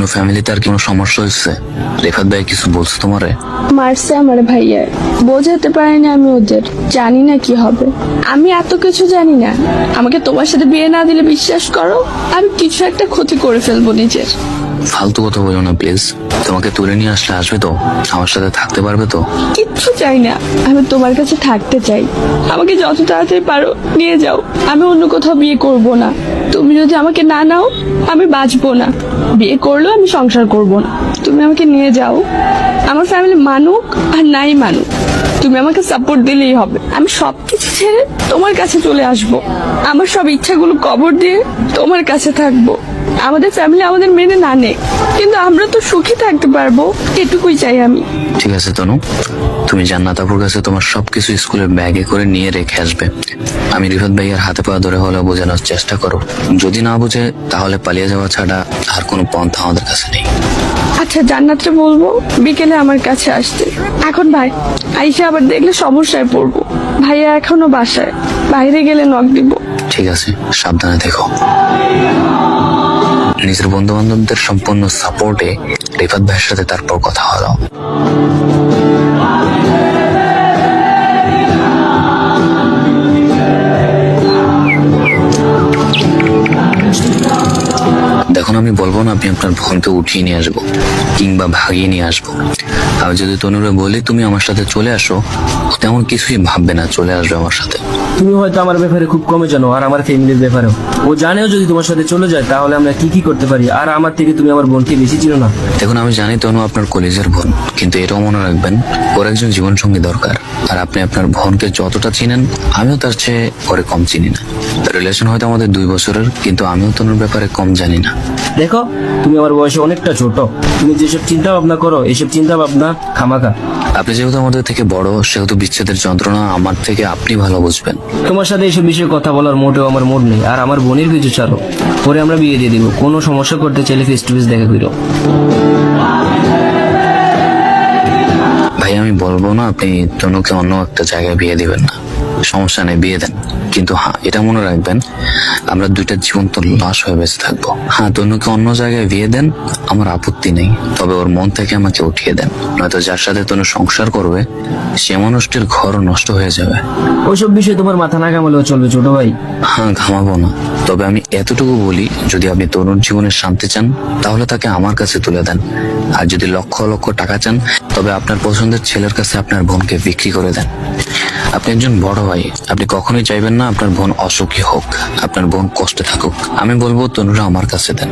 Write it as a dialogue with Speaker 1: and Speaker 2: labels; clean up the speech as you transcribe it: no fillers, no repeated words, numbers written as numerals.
Speaker 1: তনুর ফ্যামিলিতে আর কোনো সমস্যা হয়েছে? রেফাত ভাই কিছু বলছে তোমারে?
Speaker 2: মারছে আমার ভাইয়া, বোঝাতে পারিনি আমি ওদের, জানি না কি হবে। আমি এত কিছু জানি না। আমাকে তোমার সাথে বিয়ে না দিলে বিশ্বাস করো আমি কিছু একটা ক্ষতি করে ফেলবো নিজের।
Speaker 1: ফালতু কথা বলো না প্লিজ। তোমাকে তুলে নিয়ে আসলে আসবে তো? আমার সাথে থাকতে পারবে তো?
Speaker 2: কিচ্ছু চাই না, আমি তোমার কাছে থাকতে চাই। আমাকে যত তাড়াতাড়ি পারো নিয়ে যাও, আমি অন্য কোথাও বিয়ে করব না। তুমি যদি আমাকে না নাও আমি বাঁচবো না, বিয়ে করলেও আমি সংসার করব না। তুমি আমাকে নিয়ে যাও, আমার ফ্যামিলি মানুক আর নাই মানুক, তুমি আমাকে সাপোর্ট দিলেই হবে। আমি সবকিছু ছেড়ে তোমার কাছে চলে আসব, আমার সব ইচ্ছাগুলো কবর দিয়ে তোমার কাছে থাকবো। আমাদের ফ্যামিলি আমাদের মেনে না নেই, কিন্তু আমরা তো সুখী থাকতে পারবো, এটুকুই চাই আমি।
Speaker 1: ঠিক আছে তনু, তুমি জান্নাত আপুর কাছে তোমার সবকিছু স্কুলের ব্যাগে করে নিয়ে রেখে আসবে। আমি রিফাত ভাইয়ের হাতে পা ধরে হলেও বোঝানোর চেষ্টা করো। যদি না বুঝে তাহলে পালিয়ে যাওয়া ছাড়া আর কোনো পন্থা আমাদের কাছে নেই।
Speaker 2: আচ্ছা জান্নাতরে বলবো বিকেলে আমার কাছে আসতে। এখন ভাই আইসা আবার দেখলে সমস্যায় পড়বো। ভাইয়া এখনো বাসায়, বাইরে গেলে নক দিব।
Speaker 1: ঠিক আছে, সাবধানে দেখো। নিজের বন্ধু বান্ধবদের সম্পূর্ণ সাপোর্টে রিফাত ভাইয়ের সাথে তারপর কথা হলো। দেখুন, আমি বলবো না আপনি আপনার বোনকে উঠিয়ে নিয়ে আসবো কিংবা ভাগিয়ে নিয়ে আসবো। আমি যদি তনুরে বলি তুমি আমার সাথে চলে আসো, ও তেমন কিছুই ভাববে না, চলে আসবে আমার সাথে।
Speaker 3: তুমি হয়তো আমার ব্যাপারে খুব কমে জানো, আর আমার ফ্যামিলির ব্যাপারেও। ও জানেও যদি তোমার সাথে চলে যায় তাহলে আমরা কি কি করতে পারি, আর আমার থেকে তুমি আমার বোনকে বেশি চিনো না।
Speaker 1: দেখুন, আমি জানি তনু আপনার কলেজের বোন, কিন্তু এটাও মনে রাখবেন ওর একজন জীবনসঙ্গী দরকার। আর আপনি আপনার বোনকে যতটা চিনেন আমিও তার চেয়ে ওরে কম চিনি না। রিলেশন হয়তো আমাদের 2 বছরের, কিন্তু আমিও তনুর ব্যাপারে কম জানি না।
Speaker 3: দেখো, তুমি আমার বয়সে অনেকটা ছোট, তুমি যেসব চিন্তা ভাবনা করো এসব চিন্তা ভাবনা খামাখা।
Speaker 1: আপনি যেহেতু আমাদের থেকে বড়, সেহেতু বিচ্ছেদের যন্ত্রণা আমার থেকে আপনি ভালো বুঝবেন।
Speaker 3: তোমার সাথে এইসব বিষয়ে কথা বলার মোটেও আমার মুড নেই। আর আমার বোনের কিছু ছাড়ো, পরে আমরা বিয়ে দিয়ে দিব। কোনো সমস্যা করতে চাইলে ফেস টু ফেস দেখা করো।
Speaker 1: ভাই, আমি বলবো না আপনি তনুকে অন্য একটা জায়গায় বিয়ে দিবেন না, সমস্যা নেই, বিয়ে দেন। কিন্তু হ্যাঁ, এটা মনে রাখবেন আমরা দুইটা জীবন্ত লাশ হয়ে বেঁচে থাকবো। হ্যাঁ, তনুকে অন্য জায়গায় বিয়ে দেন, আমার আপত্তি নেই, তবে ওর মন থেকে আমাকে উঠিয়ে দেন। নয়তো যার সাথে তনু সংসার করবে সে মানুষটির ঘর নষ্ট হয়ে যাবে।
Speaker 3: ওইসব বিষয়ে তোমার মাথা না ঘামালেও চলবে ছোট ভাই।
Speaker 1: হ্যাঁ, ঘামাবো না, তবে আমি এতটুকু বলি, যদি আপনি তরুণ জীবনের শান্তি চান তাহলে তাকে আমার কাছে তুলে দেন। আর যদি লক্ষ লক্ষ টাকা চান তবে আপনার পছন্দের ছেলের কাছে আপনার বোনকে বিক্রি করে দেন। আপনি একজন বড় ভাই, আপনি কখনোই চাইবেন না আপনার বোন অসুখী হোক, আপনার বোন কষ্টে থাকুক। আমি বলবো তনুরা আমার কাছে দেন।